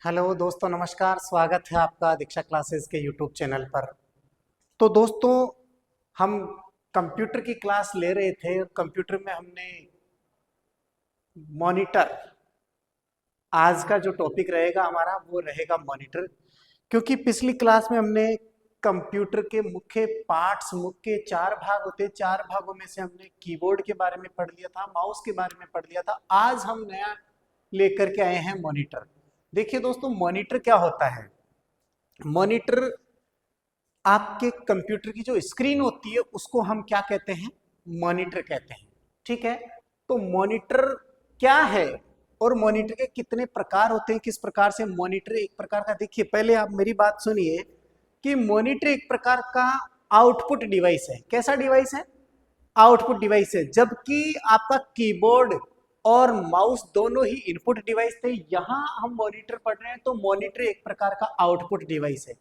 Hello दोस्तों, नमस्कार। स्वागत है आपका दीक्षा क्लासेस के यूट्यूब चैनल पर। तो दोस्तों, हम कंप्यूटर की क्लास ले रहे थे। कंप्यूटर में हमने मॉनिटर, आज का जो टॉपिक रहेगा हमारा वो रहेगा मॉनिटर। क्योंकि पिछली क्लास में हमने कंप्यूटर के मुख्य पार्ट्स, मुख्य 4 भाग होते हैं, 4 भागों में से हमने कीबोर्ड के बारे में पढ़ लिया था, माउस के बारे में पढ़ लिया था। आज हम नया लेकर के आए हैं मॉनिटर। देखिए दोस्तों, मॉनिटर क्या होता है। मॉनिटर आपके कंप्यूटर की जो स्क्रीन होती है उसको हम क्या कहते हैं, मॉनिटर कहते हैं। ठीक है, तो मॉनिटर क्या है और मॉनिटर के कितने प्रकार होते हैं, किस प्रकार से मॉनिटर एक प्रकार का, देखिए पहले आप मेरी बात सुनिए कि मॉनिटर एक प्रकार का आउटपुट डिवाइस है। कैसा डिवाइस है? आउटपुट डिवाइस है। जबकि आपका कीबोर्ड और माउस दोनों ही इनपुट डिवाइस थे, यहां हम मॉनिटर पढ़ रहे हैं तो मॉनिटर एक प्रकार का आउटपुट डिवाइस है।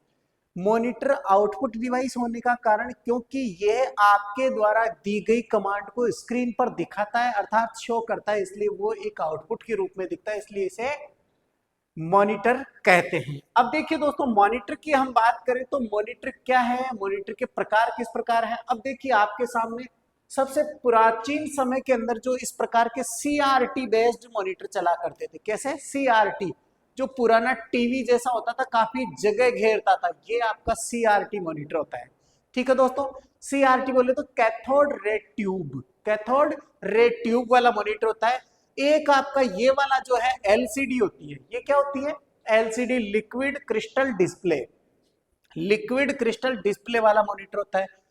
मॉनिटर आउटपुट डिवाइस होने का कारण क्योंकि यह आपके द्वारा दी गई कमांड को स्क्रीन पर दिखाता है, अर्थात शो करता है, इसलिए वो एक आउटपुट के रूप में दिखता है, इसलिए इसे मॉनिटर कहते हैं। अब देखिए दोस्तों, मॉनिटर की हम बात करें तो मॉनिटर क्या है, मॉनिटर के प्रकार किस प्रकार हैं। अब देखिए आपके सामने सबसे प्राचीन समय के अंदर जो इस प्रकार के सीआरटी बेस्ड मॉनिटर चला करते थे। कैसे? सीआरटी, जो पुराना टीवी जैसा होता था, काफी जगह घेरता था, ये आपका सीआरटी मॉनिटर होता है। ठीक है दोस्तों, सीआरटी बोले तो cathode ray tube, cathode ray tube वाला मॉनिटर होता है। एक आपका ये वाला जो है एलसीडी होती है। ये क्या होती है? LCD, liquid crystal display, liquid crystal display वाला मॉनिटर होता है।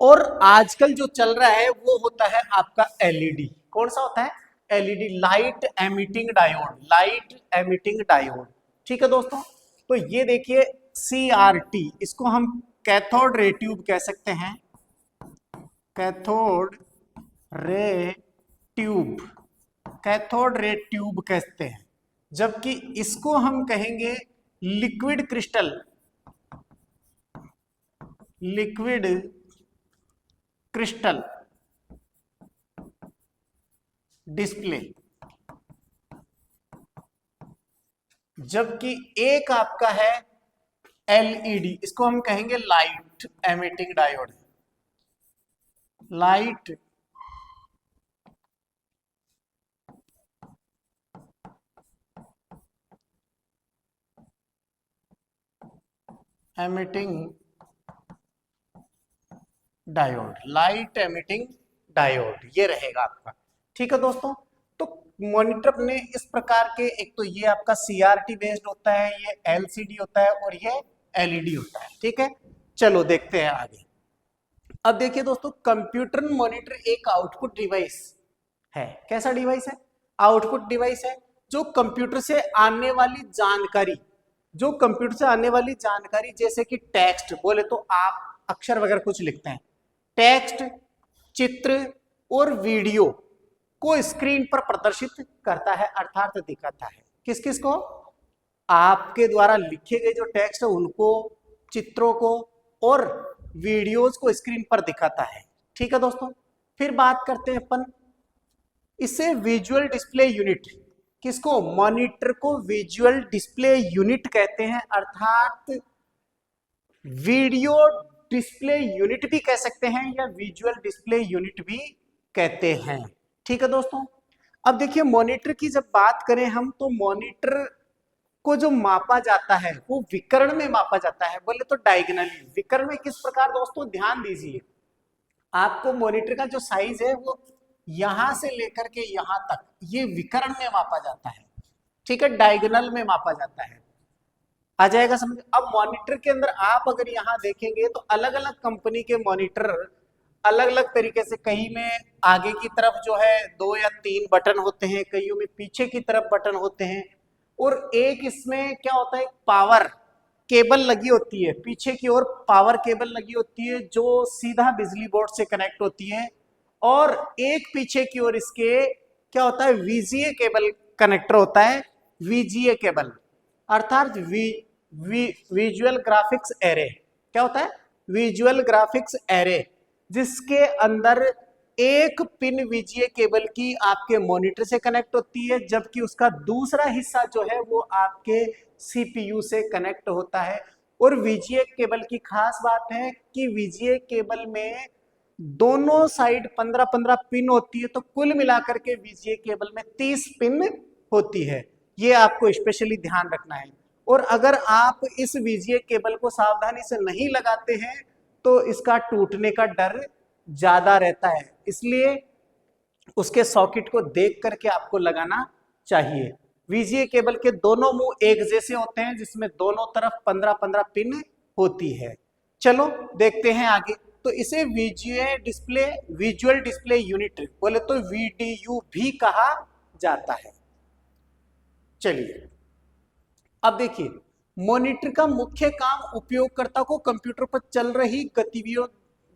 और आजकल जो चल रहा है वो होता है आपका एलईडी। कौन सा होता है? LED, light emitting diode, light emitting diode. ठीक है दोस्तों, तो ये देखिए सीआरटी, इसको हम कैथोड रे ट्यूब कह सकते हैं, cathode ray tube, cathode ray tube कहते हैं। जबकि इसको हम कहेंगे liquid crystal, liquid crystal display. जबकि एक आपका है एलईडी, इसको हम कहेंगे light emitting diode, light emitting diode, light emitting diode, ये रहेगा आपका। ठीक है दोस्तों, तो मॉनिटर ने इस प्रकार के, एक तो ये आपका सीआरटी बेस्ड होता है, ये एलसीडी होता है और ये एलईडी होता है। ठीक है, चलो देखते हैं आगे। अब देखिए दोस्तों, कंप्यूटर मॉनिटर एक आउटपुट डिवाइस है। कैसा डिवाइस है? आउटपुट डिवाइस है, जो कंप्यूटर से आने वाली जानकारी, जो कंप्यूटर से आने वाली जानकारी जैसे कि टेक्स्ट, बोले तो आप अक्षर वगैरह कुछ लिखते हैं, टेक्स्ट, चित्र और वीडियो को स्क्रीन पर प्रदर्शित करता है, अर्थात दिखाता है। किस किस को? आपके द्वारा लिखे गए जो टेक्स्ट है उनको, चित्रों को और वीडियोज को स्क्रीन पर दिखाता है। ठीक है दोस्तों, फिर बात करते हैं अपन इसे विजुअल डिस्प्ले यूनिट, किसको? मॉनिटर को विजुअल डिस्प्ले यूनिट कहते हैं, अर्थात वीडियो डिस्प्ले यूनिट भी कह सकते हैं या विजुअल डिस्प्ले यूनिट भी कहते हैं। ठीक है दोस्तों, अब देखिए मॉनिटर की जब बात करें हम, तो मॉनिटर को जो मापा जाता है वो विकर्ण में मापा जाता है, बोले तो डायगोनली। विकर्ण में किस प्रकार दोस्तों? ध्यान दीजिए, आपको मॉनिटर का जो साइज है वो यहां से लेकर के यहां तक, ये विकर्ण में मापा जाता है। ठीक है, डायगोनल में मापा जाता है। आ जाएगा समझ? अब मॉनिटर के अंदर आप अगर यहां देखेंगे तो अलग अलग कंपनी के मॉनिटर अलग अलग तरीके से, कहीं में आगे की तरफ जो है 2 या 3 बटन होते हैं, कईयों में पीछे की तरफ बटन होते हैं, और एक इसमें क्या होता है, पावर केबल लगी होती है, पीछे की ओर पावर केबल लगी होती है जो सीधा बिजली बोर्ड से कनेक्ट होती है, और एक पीछे की ओर इसके क्या होता है, वीजीए केबल कनेक्टर होता है, वीजीए केबल, अर्थात विजुअल ग्राफिक्स एरे। क्या होता है? विजुअल ग्राफिक्स एरे, जिसके अंदर एक पिन वीजीए केबल की आपके मॉनिटर से कनेक्ट होती है, जबकि उसका दूसरा हिस्सा जो है वो आपके सीपीयू से कनेक्ट होता है। और वीजीए केबल की खास बात है कि वीजीए केबल में दोनों साइड 15-15 पिन होती है, तो कुल मिलाकर के वीजीए केबल में 30 पिन होती है। ये आपको स्पेशली ध्यान रखना है। और अगर आप इस वीजीए केबल को सावधानी से नहीं लगाते हैं तो इसका टूटने का डर ज्यादा रहता है, इसलिए उसके सॉकेट को देख करके आपको लगाना चाहिए। वीजीए केबल के दोनों मुंह एक जैसे होते हैं, जिसमें दोनों तरफ 15-15 पिन होती है। चलो देखते हैं आगे। तो इसे विजुअल डिस्प्ले यूनिट बोले तो वीडीयू भी कहा जाता है। चलिए अब देखिए, मॉनिटर का मुख्य काम उपयोगकर्ता को कंप्यूटर पर चल रही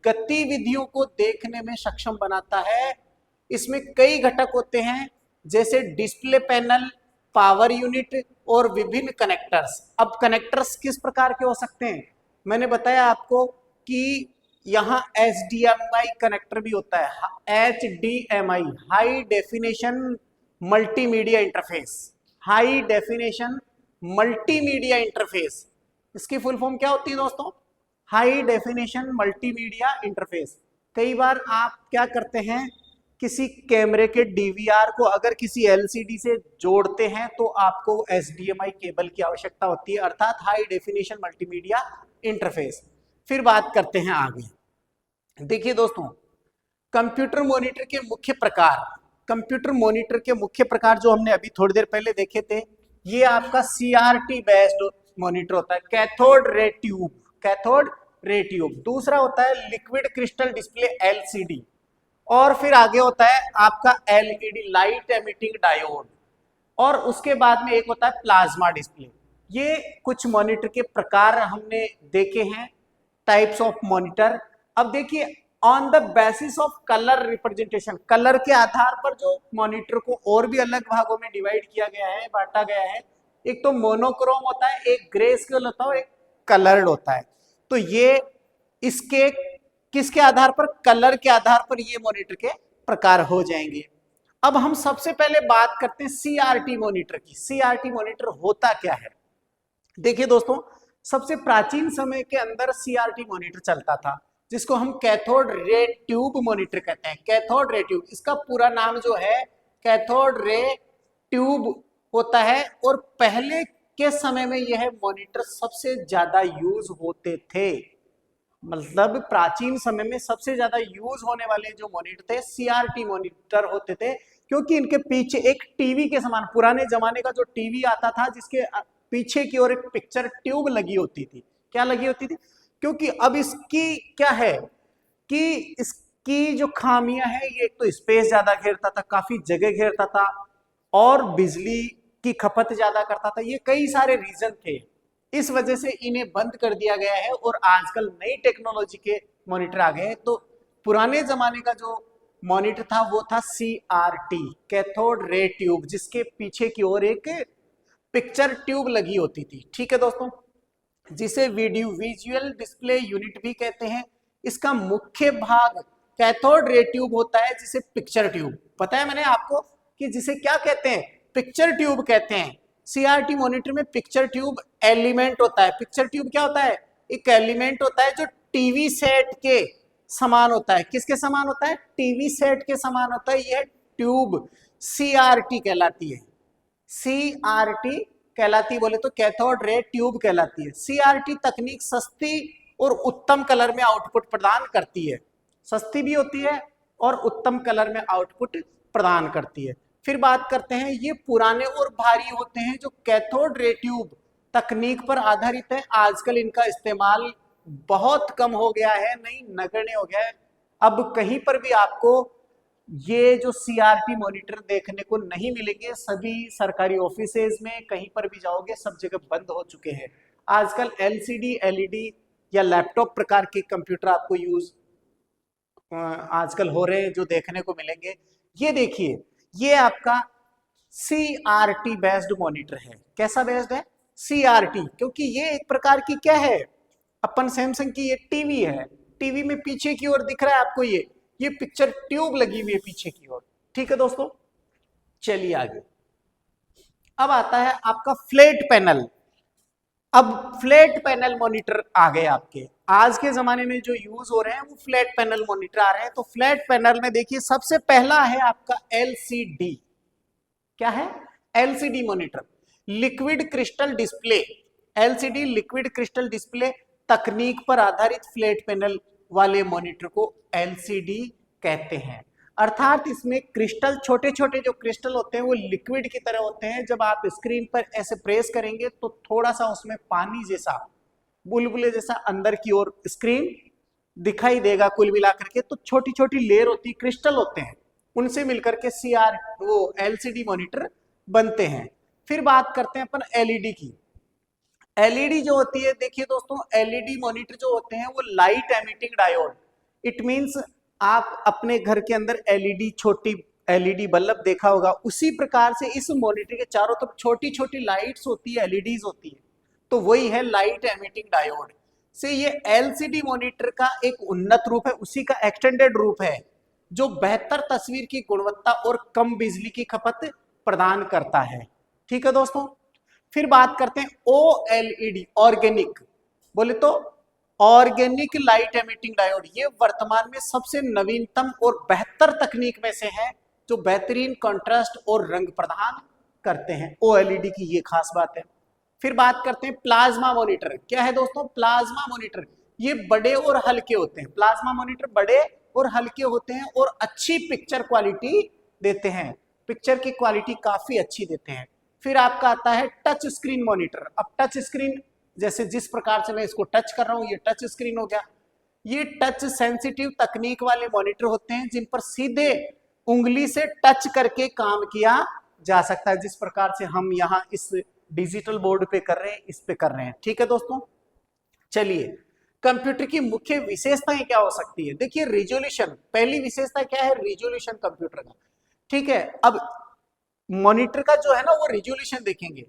गतिविधियों को देखने में सक्षम बनाता है। इसमें कई घटक होते हैं, जैसे डिस्प्ले पैनल, पावर यूनिट और विभिन्न कनेक्टर्स। अब कनेक्टर्स किस प्रकार के हो सकते हैं, मैंने बताया आपको कि यहाँ HDMI कनेक्टर भी होता है, HDMI high definition multimedia interface. High definition multimedia interface, इसकी फुल फॉर्म क्या होती है दोस्तों, हाई डेफिनेशन मल्टीमीडिया इंटरफेस। कई बार आप क्या करते हैं, किसी कैमरे के डीवीआर को अगर किसी एलसीडी से जोड़ते हैं तो आपको HDMI केबल की आवश्यकता होती है, अर्थात हाई डेफिनेशन मल्टीमीडिया इंटरफेस। फिर बात करते हैं आगे। देखिए दोस्तों, कंप्यूटर मॉनिटर के मुख्य प्रकार। कंप्यूटर मॉनिटर के मुख्य प्रकार जो हमने अभी थोड़ी देर पहले देखे थे, ये आपका CRT बेस्ड मॉनिटर होता है, cathode ray tube. Cathode ray tube. दूसरा होता है लिक्विड क्रिस्टल डिस्प्ले LCD। और फिर आगे होता है आपका LED लाइट एमिटिंग डायोड। और उसके बाद में एक होता है प्लाज्मा डिस्प्ले। ये कुछ मॉनिटर के प्रकार हमने देखे हैं, टाइप्स ऑफ मॉनिटर। अब देखिए, on the basis of colour representation, colour के आधार पर जो मॉनिटर को और भी अलग भागों में डिवाइड किया गया है, बांटा गया है। एक तो मोनोक्रोम होता है, एक ग्रे स्केल होता है और एक कलर्ड होता है। तो ये इसके किसके आधार पर, कलर के आधार पर ये मॉनिटर के प्रकार हो जाएंगे। अब हम सबसे पहले बात करते हैं CRT मॉनिटर की। CRT मॉनिटर होता क्या है। देखिए दोस्तों, सबसे प्राचीन समय के अंदर CRT मॉनिटर चलता था, जिसको हम कैथोड रे ट्यूब मॉनिटर कहते हैं। कैथोड रे ट्यूब, इसका पूरा नाम जो है कैथोड रे ट्यूब होता है। और पहले के समय में यह मॉनिटर सबसे ज्यादा यूज होते थे, मतलब प्राचीन समय में सबसे ज्यादा यूज होने वाले जो मॉनिटर थे CRT मॉनिटर होते थे, क्योंकि इनके पीछे एक टीवी के समान, पुराने जमाने का जो टीवी आता था जिसके पीछे की ओर एक पिक्चर ट्यूब लगी होती थी। क्या लगी होती थी, क्योंकि अब इसकी क्या है कि इसकी जो खामियां हैं, ये एक तो स्पेस ज्यादा घेरता था, काफी जगह घेरता था, और बिजली की खपत ज्यादा करता था। ये कई सारे रीजन थे, इस वजह से इन्हें बंद कर दिया गया है और आजकल नई टेक्नोलॉजी के मॉनिटर आ गए हैं। तो पुराने जमाने का जो मॉनिटर था वो था CRT, कैथोड रे ट्यूब, जिसके पीछे की ओर एक पिक्चर ट्यूब लगी होती थी। ठीक है दोस्तों, जिसे विजुअल डिस्प्ले यूनिट भी कहते हैं। इसका मुख्य भाग कैथोड रे ट्यूब होता है, जिसे पिक्चर ट्यूब, पता है मैंने आपको कि जिसे क्या कहते हैं, पिक्चर ट्यूब कहते हैं। CRT मॉनिटर में पिक्चर ट्यूब एलिमेंट होता है। पिक्चर ट्यूब क्या होता है, एक एलिमेंट होता है जो टीवी सेट के समान होता है। किसके समान होता है, टीवी सेट के समान होता है। यह ट्यूब CRT कहलाती है। CRT कहलाती, बोले तो कैथोड रे ट्यूब कहलाती है। CRT तकनीक सस्ती और उत्तम कलर में आउटपुट प्रदान करती है। सस्ती भी होती है और उत्तम कलर में आउटपुट प्रदान करती है। फिर बात करते हैं, ये पुराने और भारी होते हैं जो कैथोड रे ट्यूब तकनीक पर आधारित है। आजकल इनका इस्तेमाल बहुत कम हो गया है, नहीं नगण्य हो गया है। अब कहीं पर भी आपको ये जो CRT मॉनिटर देखने को नहीं मिलेंगे। सभी सरकारी ऑफिसेज में कहीं पर भी जाओगे, सब जगह बंद हो चुके हैं। आजकल LCD LED या लैपटॉप प्रकार के कंप्यूटर आपको यूज आजकल हो रहे हैं, जो देखने को मिलेंगे। ये देखिए, ये आपका CRT बेस्ड मॉनिटर है। कैसा बेस्ड है, CRT, क्योंकि ये एक प्रकार की क्या है, अपन सैमसंग की ये टीवी है। टीवी में पीछे की ओर दिख रहा है आपको, ये ये पिक्चर ट्यूब लगी हुई है पीछे की ओर। ठीक है दोस्तों, चलिए आगे। अब आता है आपका फ्लैट पैनल। अब फ्लैट पैनल मॉनिटर आ गए आपके, आज के जमाने में जो यूज हो रहे हैं वो फ्लैट पैनल मॉनिटर आ रहे हैं। तो फ्लैट पैनल में देखिए सबसे पहला है आपका एलसीडी। क्या है? LCD monitor, liquid crystal display. LCD liquid crystal display तकनीक पर आधारित फ्लैट पैनल वाले मॉनिटर को एलसीडी कहते हैं। अर्थात इसमें क्रिस्टल, छोटे छोटे जो क्रिस्टल होते हैं वो लिक्विड की तरह होते हैं। जब आप स्क्रीन पर ऐसे प्रेस करेंगे तो थोड़ा सा उसमें पानी जैसा, बुलबुले जैसा अंदर की ओर स्क्रीन दिखाई देगा। कुल मिलाकर के तो छोटी छोटी लेयर होती है, क्रिस्टल होते हैं, उनसे मिलकर के सीआर वो एलसीडी मॉनिटर बनते हैं। फिर बात करते हैं अपन एलईडी की। एलईडी जो होती है, देखिए दोस्तों, एलईडी मॉनिटर जो होते हैं वो light emitting diode. It means आप अपने घर के अंदर एलईडी, छोटी एलईडी बल्ब देखा होगा, उसी प्रकार से इस मॉनिटर के चारों तरफ छोटी छोटी लाइट्स होती है, एलईडीज होती है, तो वही है लाइट एमिटिंग डायोड। से ये एलसीडी मॉनिटर का एक उन्नत रूप है, उसी का एक्सटेंडेड रूप है, जो बेहतर तस्वीर की गुणवत्ता और कम बिजली की खपत प्रदान करता है। ठीक है दोस्तों, फिर बात करते हैं ओएलईडी, ऑर्गेनिक। बोले तो ऑर्गेनिक लाइट एमिटिंग डायोड, ये वर्तमान में सबसे नवीनतम और बेहतर तकनीक में से है, जो बेहतरीन कंट्रास्ट और रंग प्रदान करते हैं। ओएलईडी की ये खास बात है। फिर बात करते हैं प्लाज्मा मॉनिटर। क्या है दोस्तों? प्लाज्मा मॉनिटर, ये बड़े और हल्के होते हैं। प्लाज्मा मॉनिटर बड़े और हल्के होते हैं और अच्छी पिक्चर क्वालिटी देते हैं, पिक्चर की क्वालिटी काफी अच्छी देते हैं। फिर आपका आता है टच स्क्रीन मॉनिटर। अब टच स्क्रीन, जैसे जिस प्रकार से मैं इसको टच कर रहा हूं, ये टच स्क्रीन हो गया। ये टच सेंसिटिव तकनीक वाले मॉनिटर होते हैं जिन पर सीधे उंगली से टच करके काम किया जा सकता है, जिस प्रकार से हम यहाँ इस डिजिटल बोर्ड पे कर रहे हैं, इस पे कर रहे हैं। ठीक है दोस्तों, चलिए कंप्यूटर की मुख्य विशेषताएं क्या हो सकती है। देखिए रिजोल्यूशन, पहली विशेषता क्या है? रिजोल्यूशन कंप्यूटर का। ठीक है, अब मॉनिटर का जो है ना वो रिजोल्यूशन देखेंगे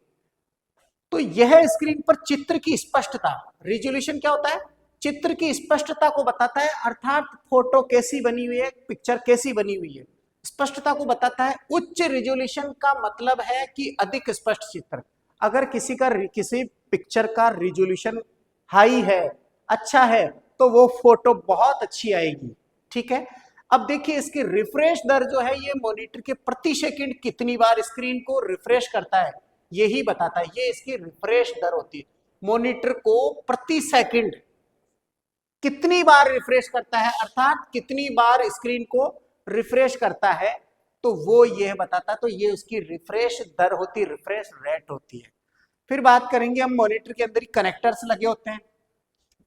तो यह स्क्रीन पर चित्र की स्पष्टता, रिजोल्यूशन क्या होता है? चित्र की स्पष्टता को बताता है, अर्थात फोटो कैसी बनी हुई है, पिक्चर कैसी बनी हुई है, स्पष्टता को बताता है। उच्च रिजोल्यूशन का मतलब है कि अधिक स्पष्ट चित्र। अगर किसी पिक्चर का रिजोल्यूशन हाई है, अच्छा है, तो वो फोटो बहुत अच्छी आएगी। ठीक है, अब देखिए इसकी रिफ्रेश दर जो है, ये मॉनिटर के प्रति सेकंड कितनी बार स्क्रीन को रिफ्रेश करता है यही बताता है, ये इसकी रिफ्रेश दर होती है। मॉनिटर को प्रति सेकंड कितनी बार रिफ्रेश करता है, अर्थात कितनी बार स्क्रीन को रिफ्रेश करता है, तो वो ये बताता है, तो ये उसकी रिफ्रेश दर होती है, रिफ्रेश रेट होती है। फिर बात करेंगे हम मॉनिटर के अंदर कनेक्टर्स लगे होते हैं।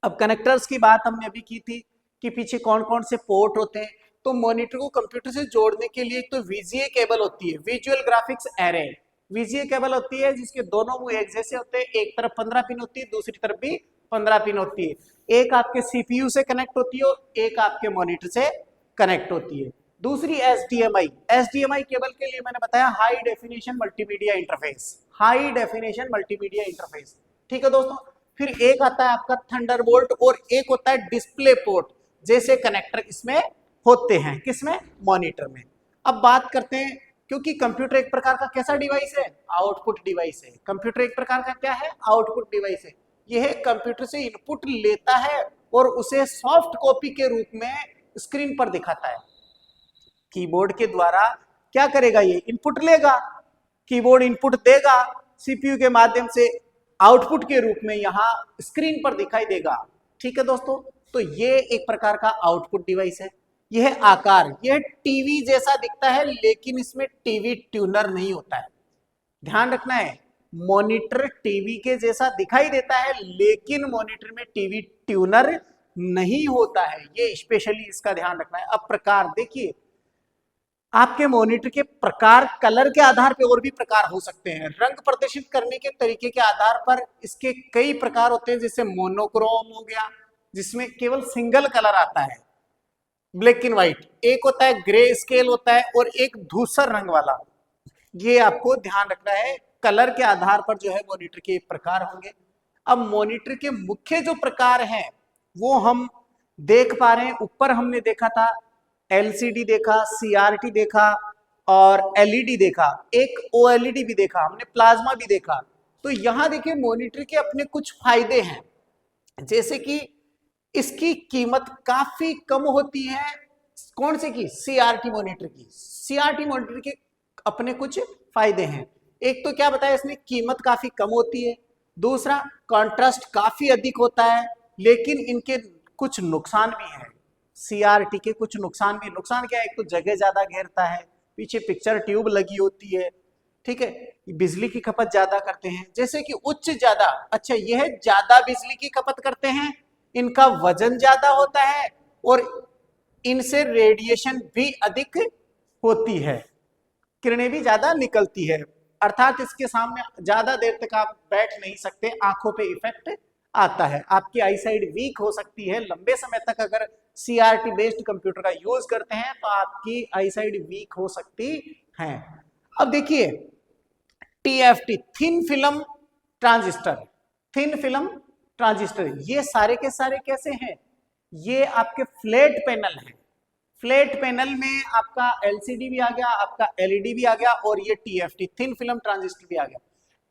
अब कनेक्टर्स की बात हमने अभी की थी कि पीछे कौन कौन से पोर्ट होते हैं। तो मॉनिटर को कंप्यूटर से जोड़ने के लिए तो वीजीए केबल होती है, visual graphics array. VGA cable होती है जिसके दोनों मुंह एक जैसे होते हैं, एक तरफ 15 पिन होती है, दूसरी तरफ भी 15 पिन होती है। एक आपके सीपीयू से कनेक्ट होती है और एक आपके मॉनिटर से कनेक्ट होती है। दूसरी एचडीएमआई, एचडीएमआई केबल के लिए मैंने बताया high definition multimedia interface, high definition multimedia interface. ठीक है दोस्तों, फिर एक आता है आपका थंडरबोल्ट और एक होता है डिस्प्ले पोर्ट जैसे कनेक्टर इसमें होते हैं, किसमें? मॉनिटर में। अब बात करते हैं, क्योंकि कंप्यूटर एक प्रकार का कैसा डिवाइस है? आउटपुट डिवाइस है। कंप्यूटर एक प्रकार का क्या है? आउटपुट डिवाइस है। यह कंप्यूटर से इनपुट लेता है और उसे सॉफ्ट कॉपी के रूप में स्क्रीन पर दिखाता है। कीबोर्ड के द्वारा क्या करेगा? ये इनपुट लेगा, कीबोर्ड इनपुट देगा, सीपीयू के माध्यम से आउटपुट के रूप में यहां स्क्रीन पर दिखाई देगा। ठीक है दोस्तों, तो ये एक प्रकार का आउटपुट डिवाइस है। यह आकार, यह टीवी जैसा दिखता है, लेकिन इसमें टीवी ट्यूनर नहीं होता है। ध्यान रखना है, मॉनिटर टीवी के जैसा दिखाई देता है, लेकिन मॉनिटर में टीवी ट्यूनर नहीं होता है। ये स्पेशली इसका ध्यान रखना है। अब प्रकार देखिए, आपके मॉनिटर के प्रकार कलर के आधार पर और भी प्रकार हो सकते हैं। रंग प्रदर्शित करने के तरीके के आधार पर इसके कई प्रकार होते हैं, जैसे मोनोक्रोम हो गया, जिसमें केवल सिंगल कलर आता है, ब्लैक एंड व्हाइट। एक होता है ग्रे स्केल होता है, और एक धूसर रंग वाला। ये आपको ध्यान रखना है, कलर के आधार पर जो है मॉनिटर के प्रकार होंगे। अब मॉनिटर के मुख्य जो प्रकार हैं वो हम देख पा रहे हैं। ऊपर हमने देखा था एलसीडी देखा, सीआरटी देखा और एलईडी देखा, एक ओएलईडी भी देखा, हमने प्लाज्मा भी देखा। तो यहां देखिए मॉनिटर के अपने कुछ फायदे हैं, जैसे कि इसकी कीमत काफी कम होती है। कौन से की? सीआरटी मॉनिटर की। सीआरटी मॉनिटर के अपने कुछ फायदे हैं। एक तो क्या बताया इसने, कीमत काफी कम होती है। दूसरा, कॉन्ट्रास्ट काफी अधिक होता है, लेकिन इनके कुछ नुकसान भी हैं। सीआरटी के कुछ नुकसान भी। नुकसान क्या है? एक तो जगह ज्यादा घेरता है, पीछे पिक्चर ट्यूब लगी होती है, ठीक है, बिजली की खपत ज्यादा करते हैं, जैसे कि उच्च ज्यादा, अच्छा यह ज्यादा बिजली की खपत करते हैं, इनका वजन ज्यादा होता है और इनसे रेडिएशन भी अधिक होती है, किरणें भी ज्यादा निकलती है, अर्थात इसके सामने ज्यादा देर तक आप बैठ नहीं सकते, आंखों पे इफेक्ट आता है, आपकी आई साइड वीक हो सकती है। लंबे समय तक अगर सीआरटी बेस्ड कंप्यूटर का यूज करते हैं तो आपकी आई साइड वीक हो सकती है। अब देखिए TFT, thin film transistor, thin film transistor, ये सारे के सारे कैसे हैं? ये आपके फ्लैट पैनल हैं। फ्लैट पैनल में आपका एलसीडी भी आ गया, आपका एलईडी भी आ गया और ये टीएफटी, थिन फिल्म ट्रांजिस्टर भी आ गया।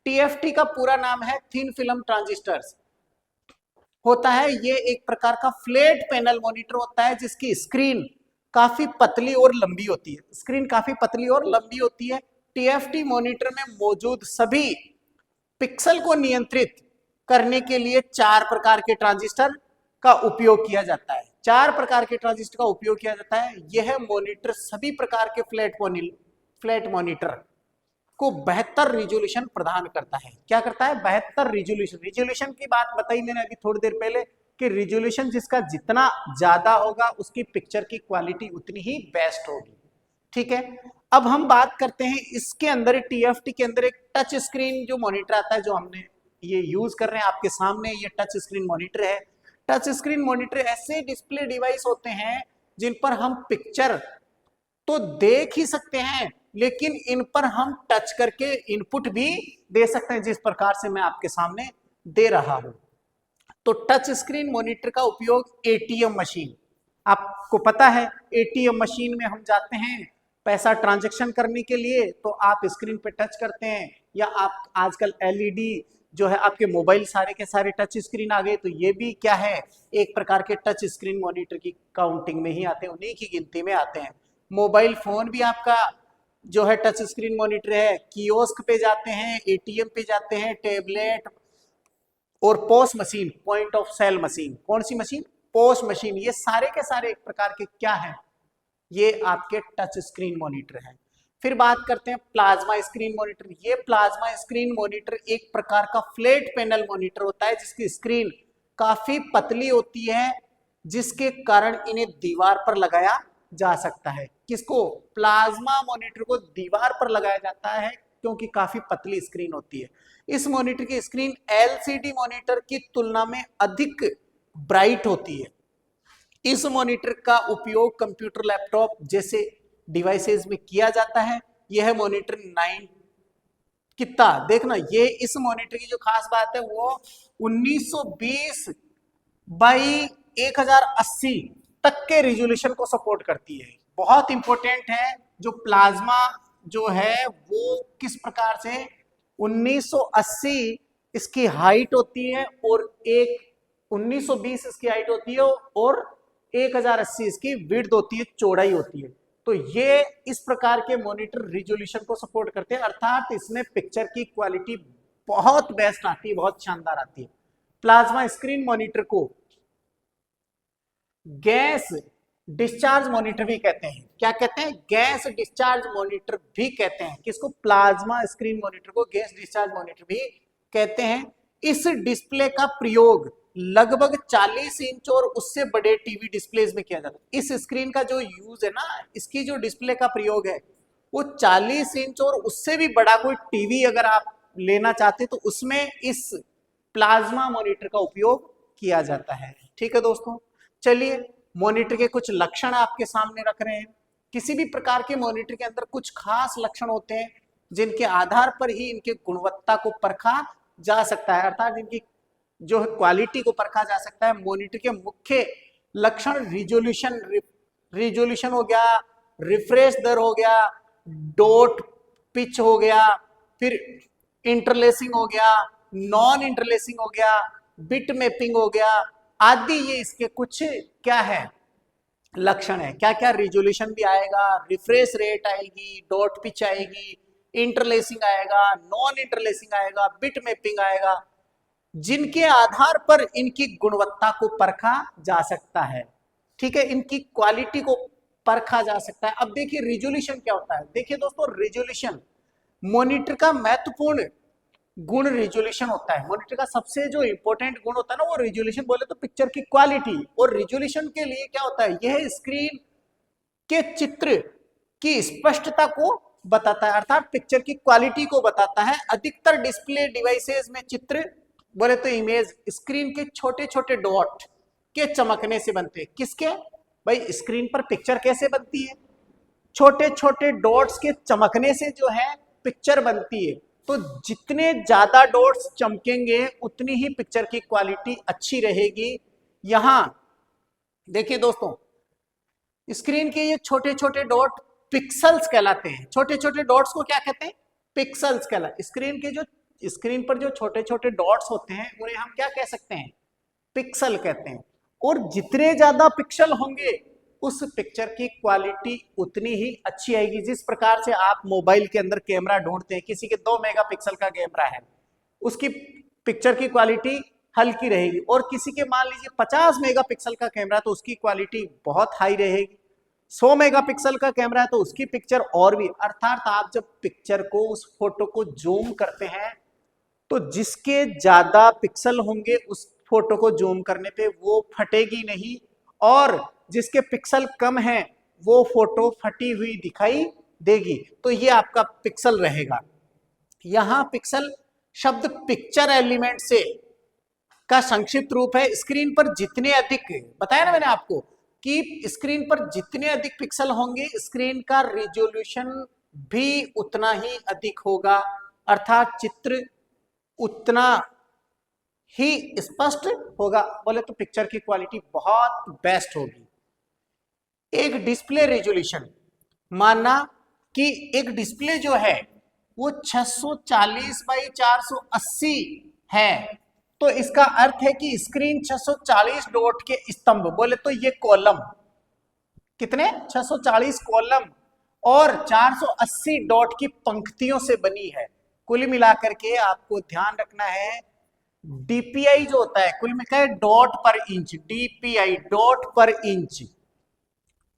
टीएफटी का पूरा नाम है थिन फिल्म ट्रांजिस्टर्स होता है। ये एक प्रकार का फ्लैट पैनल मॉनिटर होता है जिसकी स्क्रीन काफी पतली और लंबी होती है, स्क्रीन काफी पतली और लंबी होती है। टीएफटी मॉनिटर में मौजूद सभी पिक्सल को नियंत्रित करने के लिए 4 प्रकार के ट्रांजिस्टर का उपयोग किया जाता है। 4 प्रकार के ट्रांजिस्टर का उपयोग किया जाता है। यह मॉनिटर सभी प्रकार के फ्लैट मॉनिटर को बेहतर रिजोल्यूशन प्रदान करता है। क्या करता है? बेहतर रिजोल्यूशन। रिजोल्यूशन की बात बताई मैंने अभी थोड़ी देर पहले कि रिजोल्यूशन जिसका जितना ज्यादा होगा उसकी पिक्चर की क्वालिटी उतनी ही बेस्ट होगी, ठीक है। अब हम बात करते हैं इसके अंदर, टीएफटी के अंदर एक टच स्क्रीन जो मॉनिटर आता है, जो हमने ये यूज कर रहे हैं आपके सामने, ये टच स्क्रीन मॉनिटर है। टच स्क्रीन मॉनिटर ऐसे डिस्प्ले डिवाइस होते हैं जिन पर हम पिक्चर तो देख ही सकते हैं, लेकिन इन पर हम टच करके इनपुट भी दे सकते हैं, जिस प्रकार से मैं आपके सामने दे रहा हूं। तो टच स्क्रीन मॉनिटर का उपयोग एटीएम मशीन, आपको पता है एटीएम मशीन में हम जाते हैं पैसा ट्रांजैक्शन करने के लिए, तो आप स्क्रीन पे टच करते हैं, या आप आजकल एलईडी जो है, आपके मोबाइल सारे के सारे टच स्क्रीन आ गए, तो ये भी क्या है, एक प्रकार के टच स्क्रीन मॉनिटर की काउंटिंग में ही आते हैं, उन्हीं की गिनती में आते हैं। मोबाइल फोन भी आपका जो है टच स्क्रीन मॉनिटर है। कियोस्क पे जाते हैं, एटीएम पे जाते हैं, टेबलेट और POS machine, point of sale machine, कौन सी मशीन? पोस मशीन, ये सारे के सारे एक प्रकार के क्या है, ये आपके टच स्क्रीन मॉनिटर है। फिर बात करते हैं प्लाज्मा स्क्रीन मॉनिटर। ये प्लाज्मा स्क्रीन मॉनिटर एक प्रकार का फ्लैट पैनल मॉनिटर होता है जिसकी स्क्रीन काफी पतली होती है, जिसके कारण इन्हें दीवार पर लगाया जा सकता है। किसको? प्लाज्मा मॉनिटर को दीवार पर लगाया जाता है क्योंकि काफी पतली स्क्रीन होती है। इस मॉनिटर की स्क्रीन एलसीडी मॉनिटर की तुलना में अधिक ब्राइट होती है। इस मॉनिटर का उपयोग कंप्यूटर, लैपटॉप जैसे डिवाइसेस में किया जाता है। यह मॉनिटर 9 कितना देखना, ये इस मॉनिटर की जो खास बात है वो 1920 बाई 1080 तक के रिजोल्यूशन को सपोर्ट करती है। बहुत इंपॉर्टेंट है, जो प्लाज्मा जो है वो किस प्रकार से 1980 इसकी हाइट होती है और 1920 इसकी हाइट होती है और 1080 इसकी विड्थ होती है, चौड़ाई होती है। तो ये इस प्रकार के मॉनिटर रिजोल्यूशन को सपोर्ट करते हैं, अर्थात इसमें पिक्चर की क्वालिटी बहुत बेस्ट आती है, बहुत शानदार आती है। प्लाज्मा स्क्रीन मॉनिटर को गैस डिस्चार्ज मॉनिटर भी कहते हैं। क्या कहते हैं? गैस डिस्चार्ज मॉनिटर भी कहते हैं। किसको? प्लाज्मा स्क्रीन मॉनिटर को गैस डिस्चार्ज मॉनिटर भी कहते हैं। इस डिस्प्ले का प्रयोग लगभग 40 इंच और उससे बड़े टीवी डिस्प्लेज में किया जाता है। इस स्क्रीन का जो यूज है ना, इसकी जो डिस्प्ले का प्रयोग है वो 40 इंच और उससे भी बड़ा कोई टीवी अगर आप लेना चाहते तो उसमें इस प्लाज्मा मॉनिटर का उपयोग किया जाता है। ठीक है दोस्तों, चलिए मॉनिटर के कुछ लक्षण आपके सामने रख रहे हैं। किसी भी प्रकार के मॉनिटर के अंदर कुछ खास लक्षण होते हैं जिनके आधार पर ही इनके गुणवत्ता को परखा जा सकता है, अर्थात इनकी जो क्वालिटी को परखा जा सकता है। मॉनिटर के मुख्य लक्षण रिजोल्यूशन रिजोल्यूशन हो गया, रिफ्रेश दर हो गया, डॉट पिच हो गया, फिर इंटरलेसिंग हो गया, नॉन इंटरलेसिंग हो गया, बिट मैपिंग हो गया आदि। ये इसके कुछ क्या है लक्षण है। क्या क्या रिजोल्यूशन भी आएगा, रिफ्रेश रेट आएगी, डॉट पिच आएगी, इंटरलेसिंग आएगा, नॉन इंटरलेसिंग आएगा, बिट मैपिंग आएगा, जिनके आधार पर इनकी गुणवत्ता को परखा जा सकता है। ठीक है, इनकी क्वालिटी को परखा जा सकता है। अब देखिए रिजोल्यूशन क्या होता है। देखिए दोस्तों, रिजोल्यूशन मॉनिटर का महत्वपूर्ण गुण रिजोल्यूशन होता है। मॉनिटर का सबसे जो इंपॉर्टेंट गुण होता है ना वो रिजोल्यूशन, बोले तो पिक्चर की क्वालिटी। और रिजोल्यूशन के लिए क्या होता है, यह स्क्रीन के चित्र की स्पष्टता को बताता है, अर्थात पिक्चर की क्वालिटी को बताता है। अधिकतर डिस्प्ले डिवाइसेस में चित्र बोले तो इमेज स्क्रीन के छोटे छोटे डॉट के चमकने से बनते हैं। किसके भाई, स्क्रीन पर पिक्चर कैसे बनती है, छोटे छोटे डॉट्स के चमकने से जो है पिक्चर बनती है। तो जितने ज्यादा डॉट्स चमकेंगे उतनी ही पिक्चर की क्वालिटी अच्छी रहेगी। यहां देखिए दोस्तों, स्क्रीन के ये छोटे छोटे डॉट पिक्सल्स कहलाते हैं। छोटे छोटे डॉट्स को क्या कहते हैं, पिक्सल्स कहलाते। स्क्रीन पर जो छोटे छोटे डॉट्स होते हैं उन्हें हम क्या कह सकते हैं, पिक्सल कहते हैं। और जितने ज्यादा पिक्सल होंगे उस पिक्चर की क्वालिटी उतनी ही अच्छी आएगी। जिस प्रकार से आप मोबाइल के अंदर कैमरा ढूंढते हैं, किसी के 2 मेगापिक्सल का कैमरा है, उसकी पिक्चर की क्वालिटी हल्की रहेगी, और किसी के मान लीजिए 50 मेगापिक्सल का कैमरा तो उसकी क्वालिटी बहुत हाई रहेगी। 100 मेगापिक्सल का कैमरा है तो उसकी पिक्चर और भी। अर्थात आप जब पिक्चर को, उस फोटो को जूम करते हैं तो जिसके ज्यादा पिक्सल होंगे उस फोटो को जूम करने पे वो फटेगी नहीं, और जिसके पिक्सल कम है वो फोटो फटी हुई दिखाई देगी। तो ये आपका पिक्सल रहेगा। यहां पिक्सल शब्द पिक्चर एलिमेंट से का संक्षिप्त रूप है। स्क्रीन पर जितने अधिक, बताया ना मैंने आपको कि स्क्रीन पर जितने अधिक पिक्सल होंगे स्क्रीन का रिजोल्यूशन भी उतना ही अधिक होगा, अर्थात चित्र उतना ही स्पष्ट होगा। बोले तो पिक्चर की क्वालिटी बहुत बेस्ट होगी। एक डिस्प्ले रेजोल्यूशन, माना कि एक डिस्प्ले जो है वो 640 बाई 480 है, तो इसका अर्थ है कि स्क्रीन 640 डॉट के स्तंभ, बोले तो ये कॉलम कितने, 640 कॉलम और 480 डॉट की पंक्तियों से बनी है। कुल मिलाकर के आपको ध्यान रखना है, डीपीआई जो होता है कुल मिलाकर है डॉट पर इंच, डीपीआई डॉट पर इंच।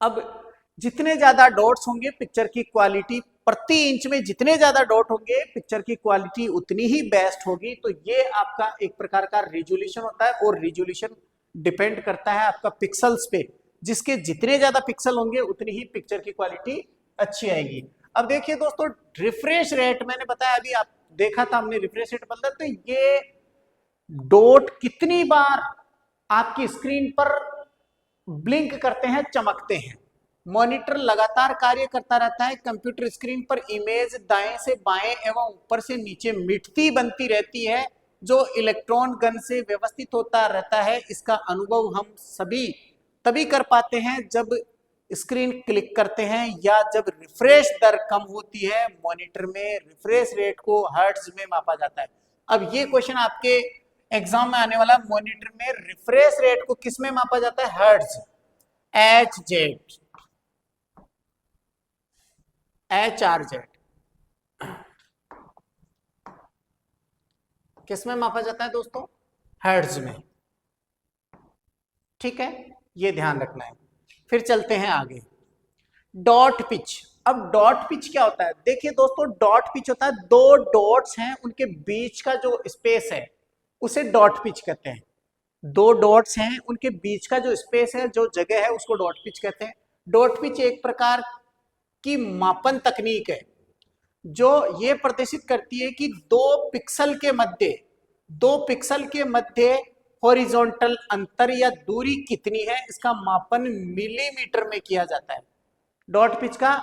अब जितने ज्यादा डॉट्स होंगे पिक्चर की क्वालिटी, प्रति इंच में जितने ज्यादा डॉट होंगे पिक्चर की क्वालिटी उतनी ही बेस्ट होगी। तो ये आपका एक प्रकार का रिजोल्यूशन होता है, और रिजोल्यूशन डिपेंड करता है आपका पिक्सल्स पे। जिसके जितने ज्यादा पिक्सल होंगे उतनी ही पिक्चर की क्वालिटी अच्छी आएगी। अब देखिए दोस्तों, रिफ्रेश रेट मैंने बताया, अभी आप देखा था हमने रिफ्रेश रेट बदला, तो ये डॉट कितनी बार आपकी स्क्रीन पर ब्लिंक करते हैं, चमकते हैं। मॉनिटर लगातार कार्य करता रहता है। कंप्यूटर स्क्रीन पर इमेज दाएं से बाएं एवं ऊपर से नीचे मिटती बनती रहती है, जो इलेक्ट्रॉन गन से व्यवस्थित होता रहता है। इसका अनुभव हम सभी तभी कर पाते हैं जब स्क्रीन क्लिक करते हैं या जब रिफ्रेश दर कम होती है। मॉनिटर में रिफ्रेश रेट को हर्ट्ज में मापा जाता है। अब ये क्वेश्चन आपके एग्जाम में आने वाला, मॉनिटर में रिफ्रेश रेट को किस में मापा जाता है, हर्ट्ज, HZ, HRZ किस में मापा जाता है दोस्तों, हर्ट्ज में। ठीक है, ये ध्यान रखना है। फिर चलते हैं आगे, डॉट पिच। अब डॉट पिच क्या होता है, देखिए दोस्तों, डॉट पिच होता है दो डॉट्स हैं उनके बीच का जो स्पेस है उसे डॉट पिच कहते हैं। दो डॉट्स हैं उनके बीच का जो स्पेस है, जो जगह है, उसको डॉट पिच कहते हैं। डॉट पिच एक प्रकार की मापन तकनीक है जो ये प्रदर्शित करती है कि दो पिक्सल के मध्य हॉरिजॉन्टल अंतर या दूरी कितनी है। इसका मापन मिलीमीटर में किया जाता है। डॉट पिच का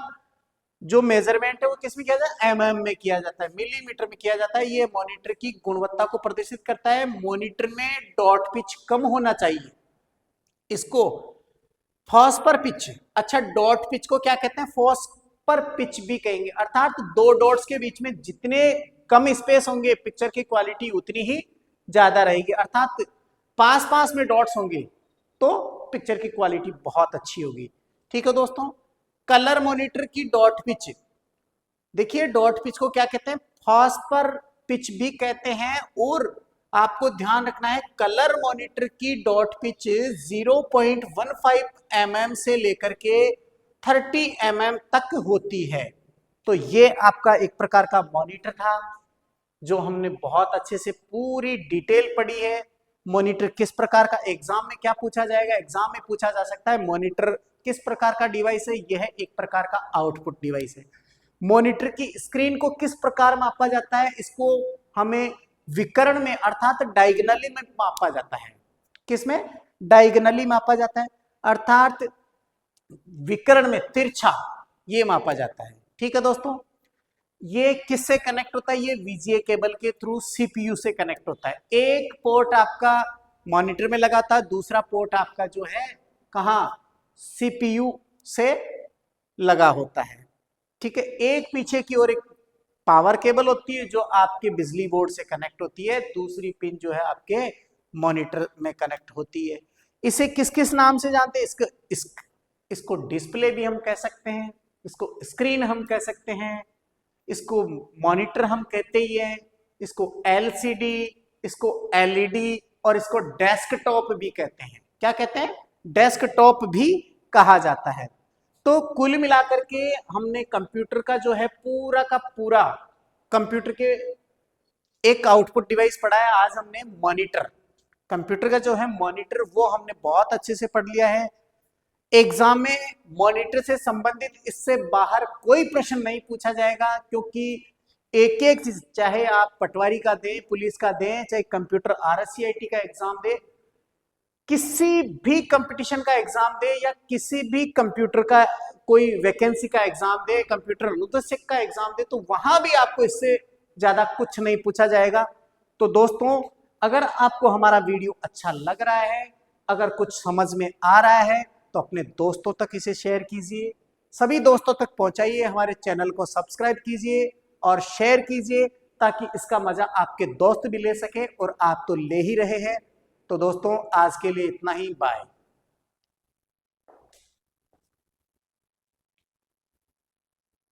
जो मेजरमेंट है वो किस में किया जाता है, mm में किया जाता है, मिलीमीटर में किया जाता है। ये मॉनिटर की गुणवत्ता को प्रदर्शित करता है। मॉनिटर में डॉट पिच कम होना चाहिए। इसको फॉस्फर पिच, अच्छा डॉट पिच को क्या कहते हैं, फॉस्फर पिच भी कहेंगे, अर्थात दो डॉट्स के बीच में जितने कम स्पेस होंगे पिक्चर की क्वालिटी उतनी ही ज्यादा रहेगी, अर्थात पास पास में डॉट्स होंगे तो पिक्चर की क्वालिटी बहुत अच्छी होगी। ठीक है दोस्तों, कलर मॉनिटर की डॉट पिच, देखिए डॉट पिच को क्या कहते हैं, फॉस्फर पिच भी कहते हैं, और आपको ध्यान रखना है कलर मॉनिटर की डॉट पिच 0.15 mm से लेकर के 30 mm तक होती है। तो ये आपका एक प्रकार का मॉनिटर था जो हमने बहुत अच्छे से पूरी डिटेल पढ़ी है। मॉनिटर किस प्रकार का, एग्जाम में क्या पूछा जाएगा, एग्जाम में पूछा जा सकता है मॉनिटर किस प्रकार का डिवाइस है, यह एक प्रकार का आउटपुट डिवाइस है। मॉनिटर की स्क्रीन को किस प्रकार मापा जाता है, इसको हमें विकर्ण में अर्थात डायगोनली में मापा जाता है, किसमें, डायगोनली मापा जाता है, अर्थात विकर्ण में तिरछा ये मापा जाता है। ठीक है दोस्तों, ये किससे कनेक्ट होता है, ये वीजीए केबल के थ्रू सीपीयू से कनेक्ट होता है। एक पोर्ट आपका मॉनिटर में लगा था, दूसरा पोर्ट आपका जो है कहां, सीपीयू से लगा होता है। ठीक है, एक पीछे की ओर एक पावर केबल होती है जो आपके बिजली बोर्ड से कनेक्ट होती है, दूसरी पिन जो है आपके मॉनिटर में कनेक्ट होती है। इसे किस किस नाम से जानते हैं, इसको डिस्प्ले भी हम कह सकते हैं, इसको स्क्रीन हम कह सकते हैं, इसको मॉनिटर हम कहते ही हैं, इसको एलसीडी, इसको एलईडी और इसको डेस्कटॉप भी कहते हैं। क्या कहते हैं, डेस्कटॉप भी कहा जाता है। तो कुल मिलाकर के हमने कंप्यूटर का जो है पूरा का पूरा कंप्यूटर के एक आउटपुट डिवाइस पढ़ा है। आज हमने मॉनिटर, कंप्यूटर का जो है मॉनिटर वो हमने बहुत अच्छे से पढ़ लिया है। एग्जाम में मॉनिटर से संबंधित इससे बाहर कोई प्रश्न नहीं पूछा जाएगा, क्योंकि एक एक चीज, चाहे आप पटवारी का दें, पुलिस का दें, चाहे कंप्यूटर आरएससीआईटी का एग्जाम दे, किसी भी कंपटीशन का एग्जाम दे या किसी भी कंप्यूटर का कोई वैकेंसी का एग्जाम दे, कंप्यूटर अनुदेशक का एग्जाम दे, तो वहां भी आपको इससे ज्यादा कुछ नहीं पूछा जाएगा। तो दोस्तों, अगर आपको हमारा वीडियो अच्छा लग रहा है, अगर कुछ समझ में आ रहा है, तो अपने दोस्तों तक इसे शेयर कीजिए, सभी दोस्तों तक पहुंचाइए, हमारे चैनल को सब्सक्राइब कीजिए और शेयर कीजिए, ताकि इसका मजा आपके दोस्त भी ले सके, और आप तो ले ही रहे हैं। तो दोस्तों, आज के लिए इतना ही, बाय।